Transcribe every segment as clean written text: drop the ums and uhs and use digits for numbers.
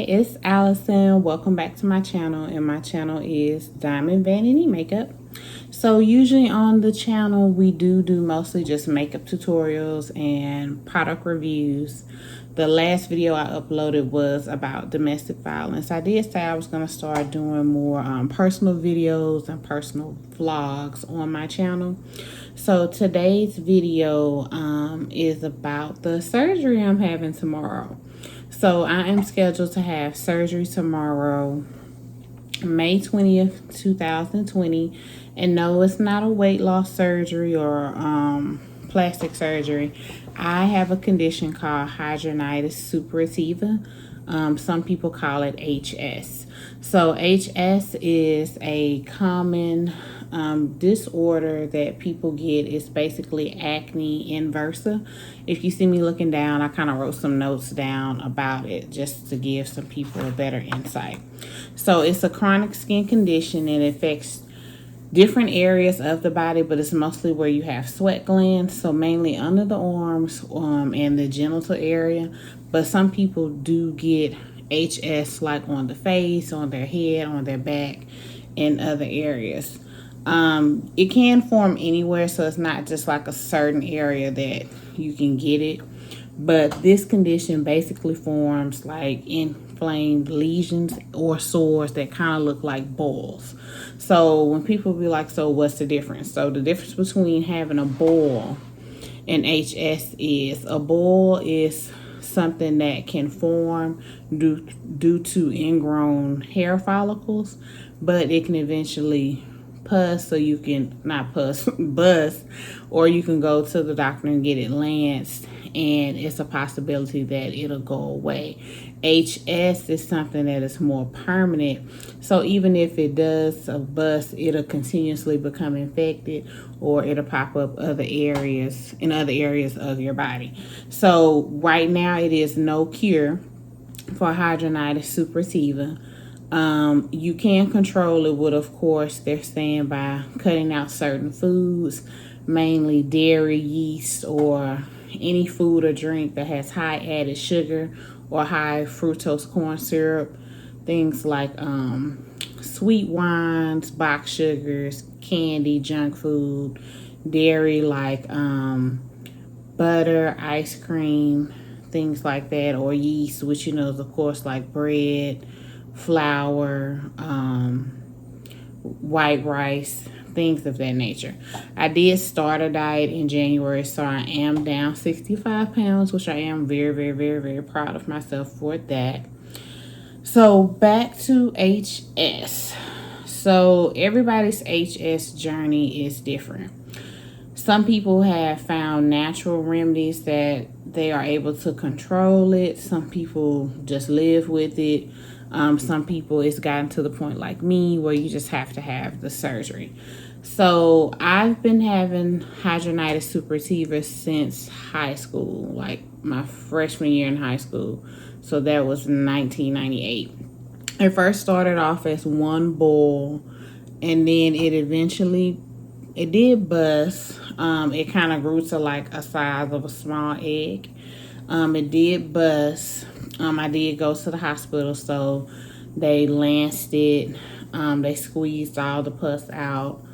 It's Allison. Welcome back to my channel, and my channel is Diamond Vanity Makeup. So usually on the channel we do mostly just makeup tutorials and product reviews. The last video I uploaded was about domestic violence. I did say I was going to start doing more personal videos and personal vlogs on my channel. So today's video is about the surgery I'm having tomorrow. So I am scheduled to have surgery tomorrow, May 20th, 2020. And no, it's not a weight loss surgery or plastic surgery. I have a condition called Hidradenitis Suppurativa. Some people call it HS. So HS is a common disorder that people get. It's basically acne inversa. If you see me looking down, I kind of wrote some notes down about it just to give some people a better insight. So it's a chronic skin condition and it affects different areas of the body, but it's mostly where you have sweat glands, so mainly under the arms and the genital area. But some people do get HS like on the face, on their head, on their back, and other areas. It can form anywhere, so it's not just like a certain area that you can get it. But this condition basically forms like inflamed lesions or sores that kind of look like boils. So when people be like, so what's the difference? So the difference between having a boil and HS is a boil is something that can form due to ingrown hair follicles, but it can eventually pus, so you can not pus bust, or you can go to the doctor and get it lanced, and it's a possibility that it'll go away. HS is something that is more permanent, so even if it does bust, it'll continuously become infected, or it'll pop up in other areas of your body. So right now it is no cure for hidradenitis suppurativa. You can control it with, of course, they're saying by cutting out certain foods, mainly dairy, yeast, or any food or drink that has high added sugar or high fructose corn syrup. Things like sweet wines, box sugars, candy, junk food, dairy like butter, ice cream, things like that, or yeast, which is of course like bread, flour, white rice, things of that nature. I did start a diet in January, so I am down 65 pounds, which I am very, very, very, very proud of myself for that. So back to HS. So everybody's HS journey is different. Some people have found natural remedies that they are able to control it. Some people just live with it. Some people, it's gotten to the point like me where you just have to have the surgery. So I've been having hidradenitis suppurativa since high school, like my freshman year in high school. So that was 1998. It first started off as one boil, and then it did bust. It kind of grew to like a size of a small egg. It did bust. I did go to the hospital, so they lanced it. They squeezed all the pus out,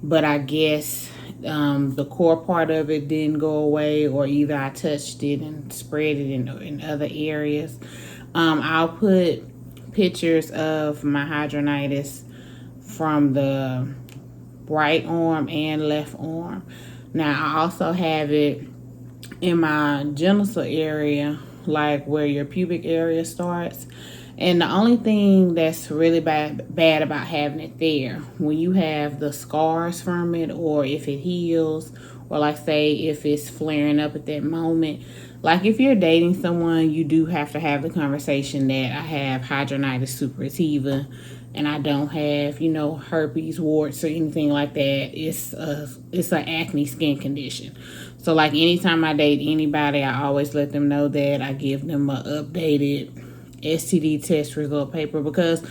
but I guess the core part of it didn't go away, or either I touched it and spread it in other areas. I'll put pictures of my hidradenitis from the right arm and left arm. Now I also have it in my genital area, like where your pubic area starts. And the only thing that's really bad about having it there, when you have the scars from it, or if it heals, or like say if it's flaring up at that moment. Like if you're dating someone, you do have to have the conversation that I have hidradenitis suppurativa and I don't have, you know, herpes, warts, or anything like that. It's an acne skin condition. So like anytime I date anybody, I always let them know that. I give them an updated STD test result paper, because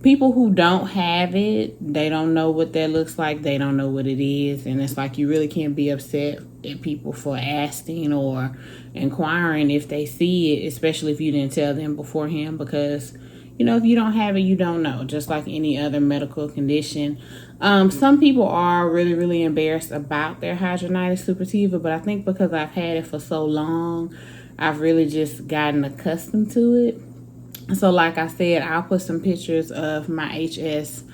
people who don't have it, they don't know what that looks like. They don't know what it is. And it's like you really can't be upset at people for asking or inquiring if they see it, especially if you didn't tell them beforehand, because, you know, if you don't have it, you don't know, just like any other medical condition. Some people are really, really embarrassed about their hidradenitis suppurativa, but I think because I've had it for so long, I've really just gotten accustomed to it. So like I said, I'll put some pictures of my HS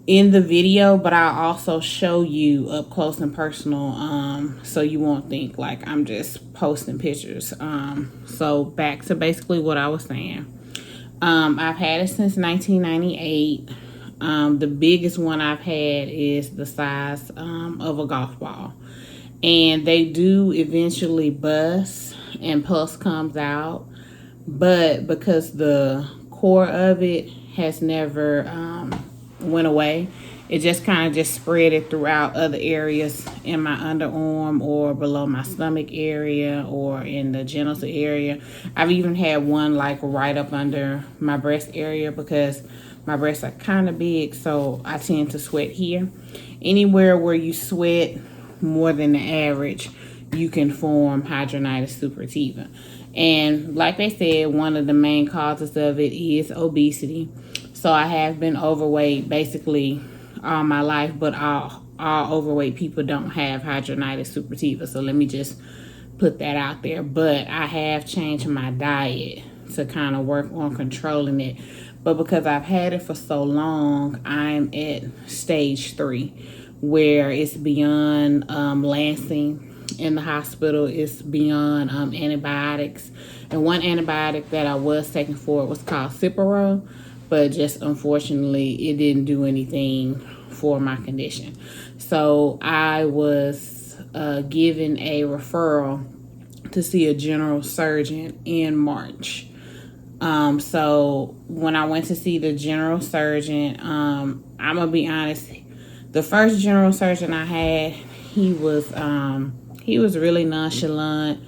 in the video, but I'll also show you up close and personal, so you won't think like I'm just posting pictures. So back to basically what I was saying. I've had it since 1998. The biggest one I've had is the size of a golf ball. And they do eventually bust and pus comes out. But because the core of it has never went away, it just kind of just spread it throughout other areas in my underarm or below my stomach area or in the genital area. I've even had one like right up under my breast area, because my breasts are kind of big, so I tend to sweat here. Anywhere where you sweat more than the average, you can form hidradenitis suppurativa. And like they said, one of the main causes of it is obesity. So I have been overweight basically all my life, but all overweight people don't have hidradenitis suppurativa. So let me just put that out there. But I have changed my diet to kind of work on controlling it. But because I've had it for so long, I'm at stage 3, where it's beyond lancing in the hospital. Is beyond antibiotics. And one antibiotic that I was taking for it was called Cipro, but just unfortunately it didn't do anything for my condition. So I was given a referral to see a general surgeon in March. So when I went to see the general surgeon, I'm gonna be honest, the first general surgeon I had, he was really nonchalant.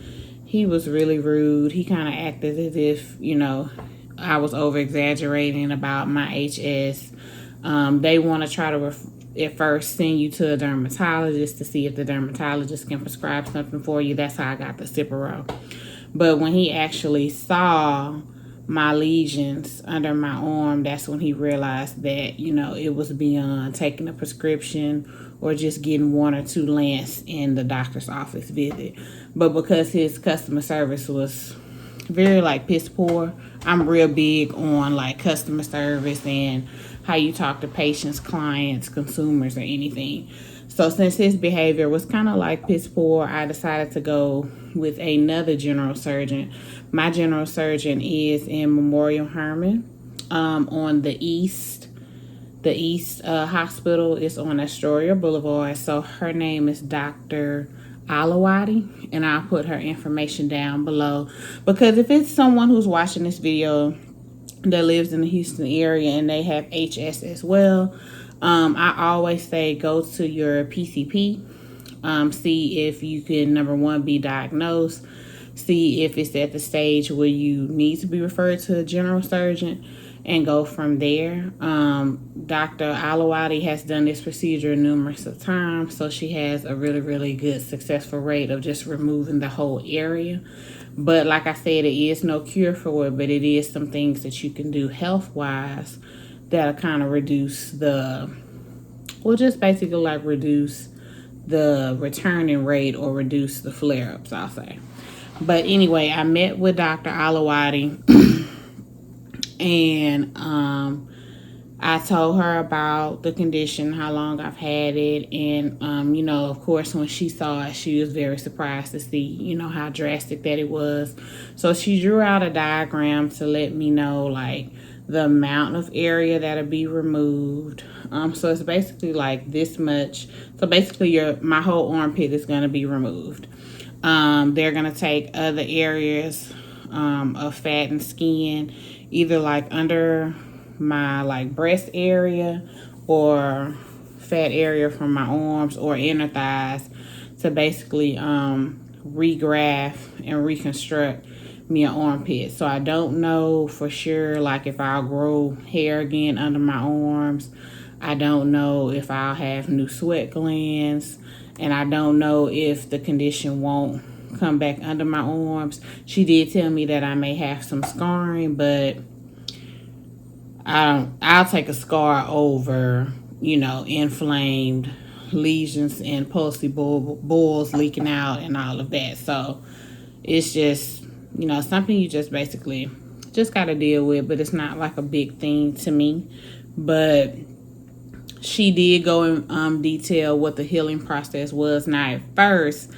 He was really rude. He kind of acted as if, you know, I was over exaggerating about my HS. They want to try to at first send you to a dermatologist to see if the dermatologist can prescribe something for you. That's how I got the Cipro. But when he actually saw my lesions under my arm, that's when he realized that, you know, it was beyond taking a prescription or just getting 1 or 2 lance in the doctor's office visit. But because his customer service was very like piss poor, I'm real big on like customer service and how you talk to patients, clients, consumers, or anything. So since his behavior was kind of like piss poor, I decided to go with another general surgeon. My general surgeon is in Memorial Herman on the East. The East Hospital is on Astoria Boulevard. So her name is Dr. Alawadi, and I'll put her information down below, because if it's someone who's watching this video that lives in the Houston area and they have HS as well, I always say go to your PCP, see if you can, number one, be diagnosed, see if it's at the stage where you need to be referred to a general surgeon, and go from there. Dr. Alawadi has done this procedure numerous of times, so she has a really, really good successful rate of just removing the whole area. But like I said, it is no cure for it, but it is some things that you can do health-wise that'll kind of reduce the, well, just basically like reduce the returning rate or reduce the flare-ups, I'll say. But anyway, I met with Dr. Alawadi and I told her about the condition, how long I've had it, and you know, of course, when she saw it, she was very surprised to see, you know, how drastic that it was. So she drew out a diagram to let me know like the amount of area that'll be removed. So it's basically like this much. So basically my whole armpit is going to be removed. They're going to take other areas of fat and skin, either like under my like breast area or fat area from my arms or inner thighs, to basically regraft and reconstruct me an armpit. So I don't know for sure like if I'll grow hair again under my arms. I don't know if I'll have new sweat glands, and I don't know if the condition won't come back under my arms. She did tell me that I may have some scarring, but I'll take a scar over, inflamed lesions and pulsy boils leaking out and all of that. So it's just, something you just basically just got to deal with, but it's not like a big thing to me. But she did go in detail what the healing process was. Now, at first,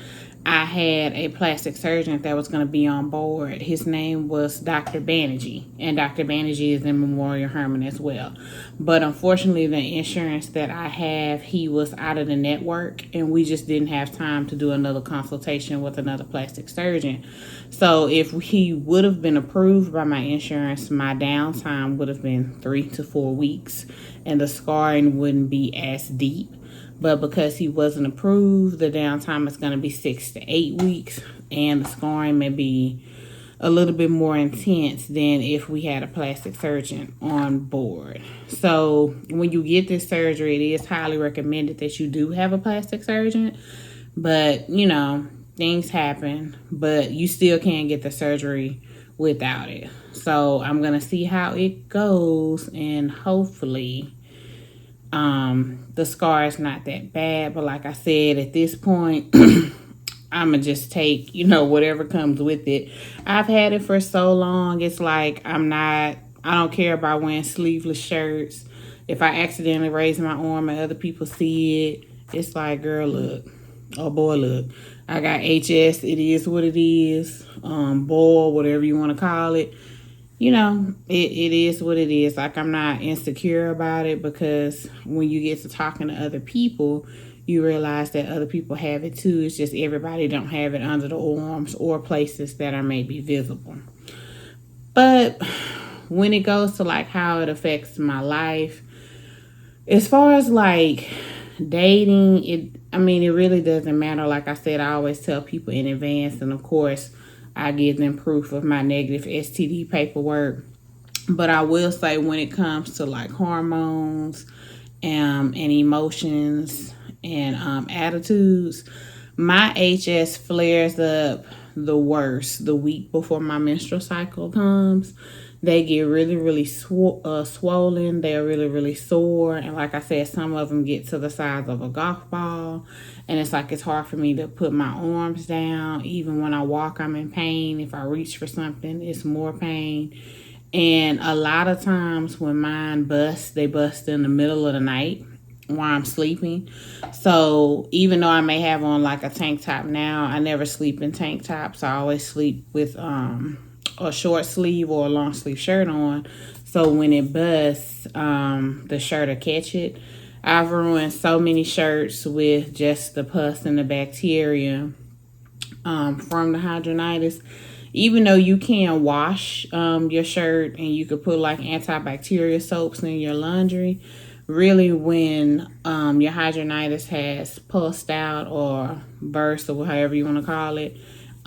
I had a plastic surgeon that was going to be on board. His name was Dr. Banerjee, and Dr. Banerjee is in Memorial Herman as well. But unfortunately, the insurance that I have, he was out of the network, and we just didn't have time to do another consultation with another plastic surgeon. So if he would have been approved by my insurance, my downtime would have been 3 to 4 weeks, and the scarring wouldn't be as deep. But because he wasn't approved, the downtime is going to be 6 to 8 weeks, and the scarring may be a little bit more intense than if we had a plastic surgeon on board. So when you get this surgery, it is highly recommended that you do have a plastic surgeon. But, things happen, but you still can't get the surgery without it. So I'm going to see how it goes, and hopefully the scar is not that bad. But like I said, at this point, I'm going to just take, whatever comes with it. I've had it for so long. It's like I don't care about wearing sleeveless shirts. If I accidentally raise my arm and other people see it, it's like, girl, look. Oh, boy, look. I got HS. It is what it is. Boil, whatever you want to call it. It is what it is. Like, I'm not insecure about it, because when you get to talking to other people, you realize that other people have it too. It's just everybody don't have it under the arms or places that are maybe visible. But when it goes to like how it affects my life, as far as like dating, it really doesn't matter. Like I said, I always tell people in advance, and of course I give them proof of my negative STD paperwork. But I will say, when it comes to like hormones and emotions and attitudes, my HS flares up the worst the week before my menstrual cycle comes. They get really, really swollen. They're really, really sore. And like I said, some of them get to the size of a golf ball. And it's like it's hard for me to put my arms down. Even when I walk, I'm in pain. If I reach for something, it's more pain. And a lot of times when mine bust, they bust in the middle of the night while I'm sleeping. So even though I may have on like a tank top now, I never sleep in tank tops. I always sleep with a short sleeve or a long sleeve shirt on. So when it busts, the shirt will catch it. I've ruined so many shirts with just the pus and the bacteria from the hidradenitis. Even though you can wash your shirt and you could put like antibacterial soaps in your laundry, really when your hidradenitis has pulsed out or burst, or however you want to call it,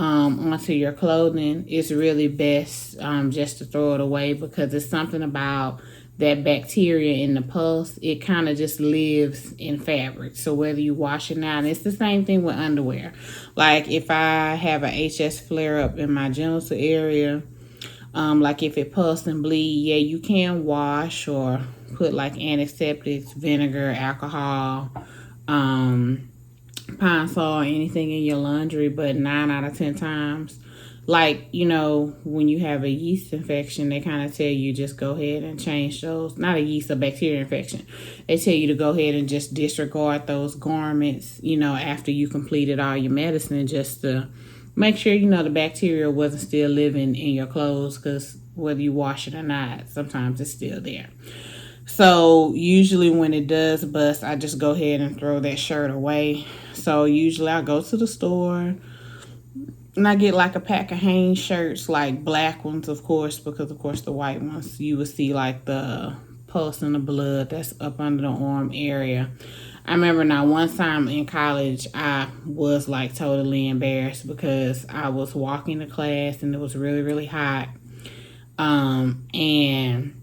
onto your clothing, it's really best just to throw it away, because it's something about that bacteria in the pus. It kind of just lives in fabric. So whether you wash it out, and it's the same thing with underwear. Like if I have a HS flare up in my genital area, like if it pulse and bleed, yeah, you can wash or put like antiseptics, vinegar, alcohol, Pine Sol, anything in your laundry. But 9 out of 10 times, like, when you have a yeast infection, they kind of tell you just go ahead and change those. Not a yeast, a bacteria infection. They tell you to go ahead and just disregard those garments, after you completed all your medicine, just to make sure, the bacteria wasn't still living in your clothes. Because whether you wash it or not. Sometimes it's still there. So usually when it does bust, I just go ahead and throw that shirt away. So usually I go to the store and I get like a pack of Hanes shirts, like black ones, of course, because of course the white ones, you will see like the pulse and the blood that's up under the arm area. I remember now one time in college, I was like totally embarrassed because I was walking to class and it was really, really hot. And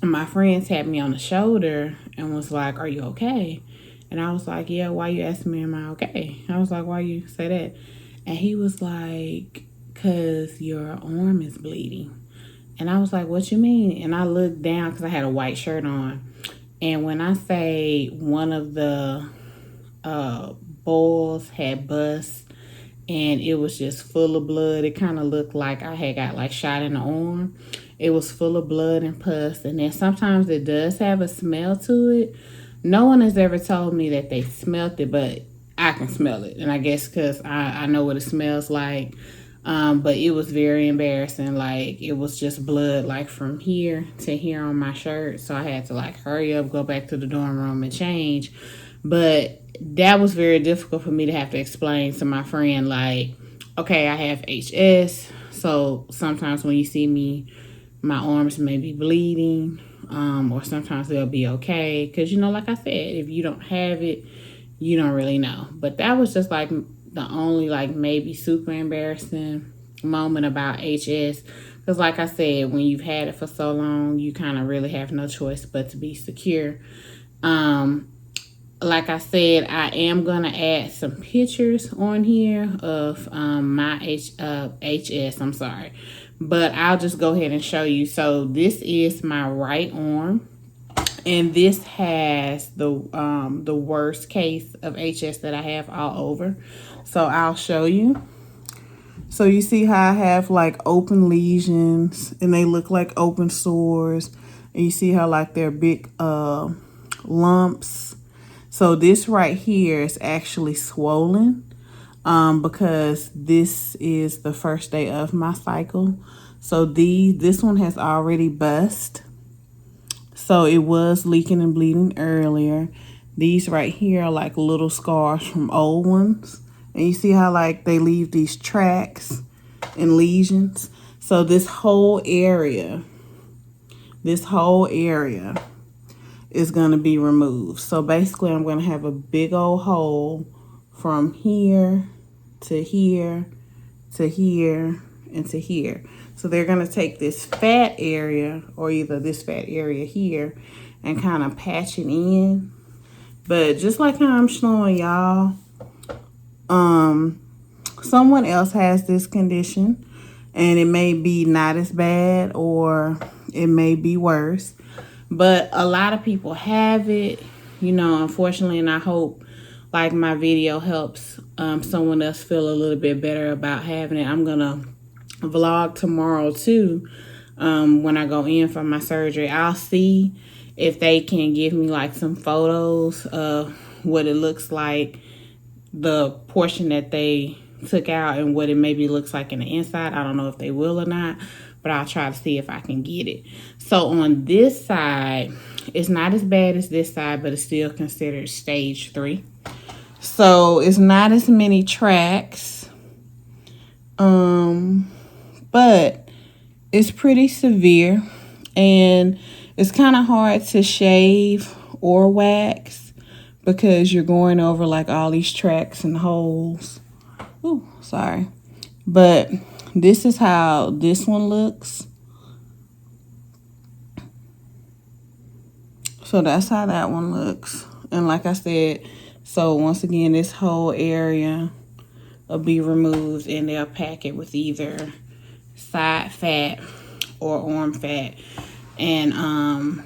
my friend tapped me on the shoulder and was like, "Are you okay?" And I was like, "Yeah, why you asking me, am I okay?" I was like, "Why you say that?" And he was like, "'Cause your arm is bleeding." And I was like, "What you mean?" And I looked down because I had a white shirt on. And when I say one of the balls had bust and it was just full of blood, it kind of looked like I had got like shot in the arm. It was full of blood and pus. And then sometimes it does have a smell to it. No one has ever told me that they smelled it, but I can smell it. And I guess because I know what it smells like. But it was very embarrassing. Like, it was just blood, like, from here to here on my shirt. So I had to, like, hurry up, go back to the dorm room and change. But that was very difficult for me to have to explain to my friend, like, okay, I have HS. So sometimes when you see me, my arms may be bleeding. Or sometimes they'll be okay. Because, you know, like I said, if you don't have it, you don't really know. But that was just, like, the only like maybe super embarrassing moment about HS, because like I said, when you've had it for so long, you kind of really have no choice but to be secure. Like I said, I am gonna add some pictures on here of my HS. I'm sorry, but I'll just go ahead and show you. So this is my right arm, and this has the worst case of HS that I have all over. So I'll show you. So you see how I have like open lesions and they look like open sores. And you see how like they're big lumps. So this right here is actually swollen because this is the first day of my cycle. So this one has already bust. So it was leaking and bleeding earlier. These right here are like little scars from old ones. And you see how like they leave these tracks and lesions. So this whole area is going to be removed. So basically I'm going to have a big old hole from here to here to here and to here. So they're going to take this fat area, or either this fat area here, and kind of patch it in. But just like how I'm showing y'all, someone else has this condition, and it may be not as bad, or it may be worse. But a lot of people have it, you know, unfortunately, and I hope like my video helps someone else feel a little bit better about having it. I'm going to vlog tomorrow too. When I go in for my surgery, I'll see if they can give me like some photos of what it looks like, the portion that they took out, and what it maybe looks like in the inside. I don't know if they will or not, but I'll try to see if I can get it. So on this side, it's not as bad as this side, but it's still considered stage 3. So it's not as many tracks, but it's pretty severe, and it's kind of hard to shave or wax because you're going over like all these tracks and holes. Ooh, sorry. But this is how this one looks. So that's how that one looks. And like I said, so once again, this whole area will be removed, and they'll pack it with either side fat or arm fat. And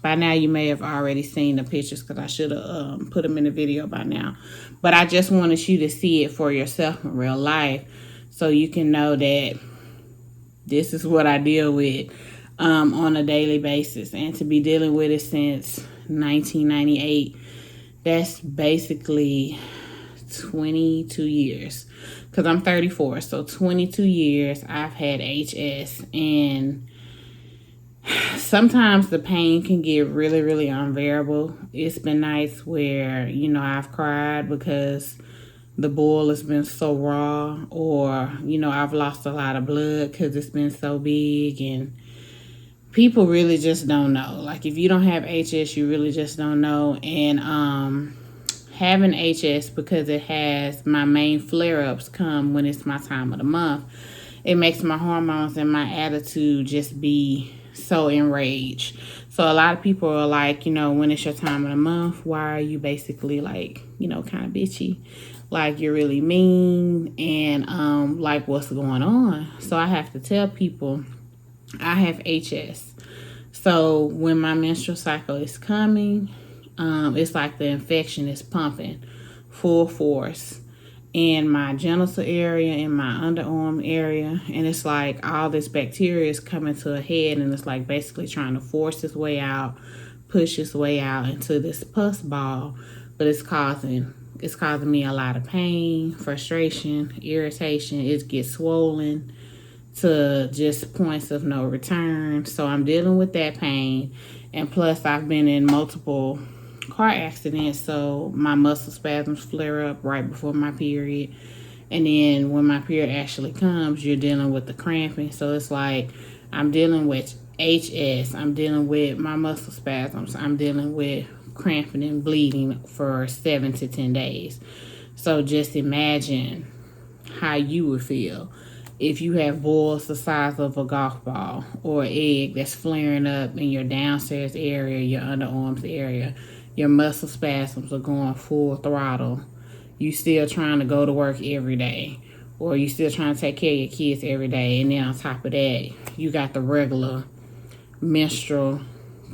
by now you may have already seen the pictures, because I should have put them in the video by now. But I just wanted you to see it for yourself in real life, so you can know that this is what I deal with on a daily basis. And to be dealing with it since 1998, that's basically 22 years. Because I'm 34, so 22 years I've had HS. And Sometimes the pain can get really, really unbearable. It's been nights where, you know, I've cried because the boil has been so raw, or, you know, I've lost a lot of blood because it's been so big. And people really just don't know. Like, if you don't have HS, you really just don't know. And having HS, because it has my main flare-ups come when it's my time of the month, it makes my hormones and my attitude just be so enraged. So a lot of people are like, you know, when it's your time of the month, why are you basically like, you know, kind of bitchy? Like, you're really mean, and like, what's going on? So I have to tell people I have HS. So when my menstrual cycle is coming, it's like the infection is pumping full force in my genital area, in my underarm area, and it's like all this bacteria is coming to a head, and it's like basically trying to force its way out, push its way out into this pus ball. But it's causing me a lot of pain, frustration, irritation. It gets swollen to just points of no return. So I'm dealing with that pain, and plus I've been in multiple car accidents, so my muscle spasms flare up right before my period. And then when my period actually comes, you're dealing with the cramping. So it's like I'm dealing with HS, I'm dealing with my muscle spasms, I'm dealing with cramping and bleeding for 7 to 10 days. So just imagine how you would feel if you have boils the size of a golf ball or an egg that's flaring up in your downstairs area, your underarms area. Your muscle spasms are going full throttle. You still trying to go to work every day, or you still trying to take care of your kids every day. And then on top of that, you got the regular menstrual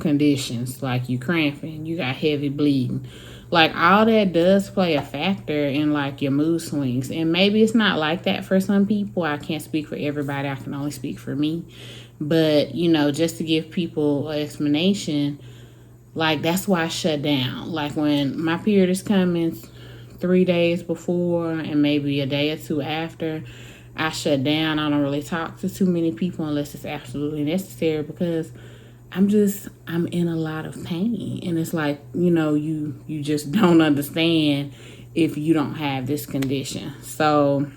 conditions, like you cramping, you got heavy bleeding. Like, all that does play a factor in like your mood swings. And maybe it's not like that for some people. I can't speak for everybody. I can only speak for me. But, you know, just to give people an explanation, like, that's why I shut down. Like, when my period is coming 3 days before and maybe a day or two after, I shut down. I don't really talk to too many people unless it's absolutely necessary, because I'm in a lot of pain. And it's like, you know, you just don't understand if you don't have this condition. So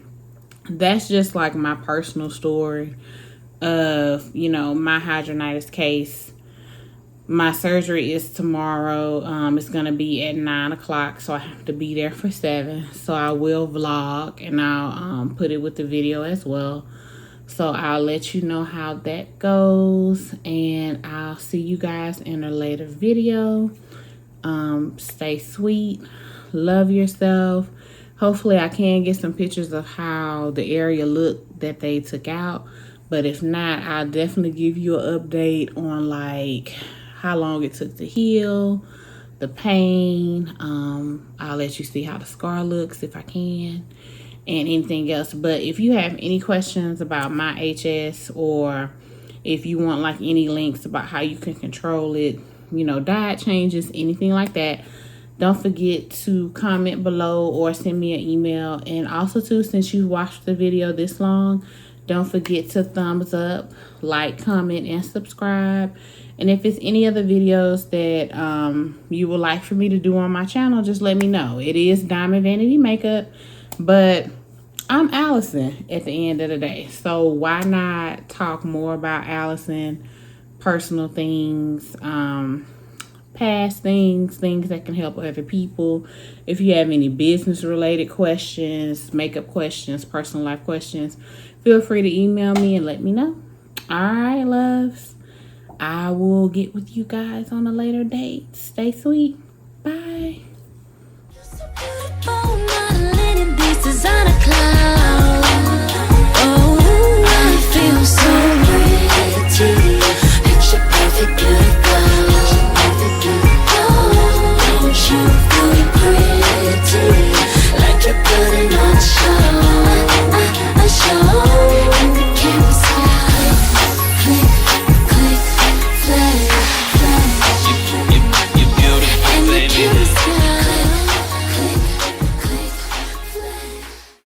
that's just like my personal story of, you know, my hidradenitis case. My surgery is tomorrow. It's going to be at 9 o'clock, so I have to be there for 7. So I will vlog, and I'll put it with the video as well. So I'll let you know how that goes, and I'll see you guys in a later video. Stay sweet. Love yourself. Hopefully I can get some pictures of how the area looked that they took out. But if not, I'll definitely give you an update on like how long it took to heal, the pain. I'll let you see how the scar looks if I can, and anything else. But if you have any questions about my HS, or if you want like any links about how you can control it, you know, diet changes, anything like that, don't forget to comment below or send me an email. And also too, since you watched the video this long, don't forget to thumbs up, like, comment, and subscribe. And if it's any other videos that you would like for me to do on my channel, just let me know. It is Diamond Vanity Makeup, but I'm Allison at the end of the day. So why not talk more about Allison, personal things, past things that can help other people. If you have any business related questions, makeup questions, personal life questions, feel free to email me and let me know. All right, loves. I will get with you guys on a later date. Stay sweet. Bye.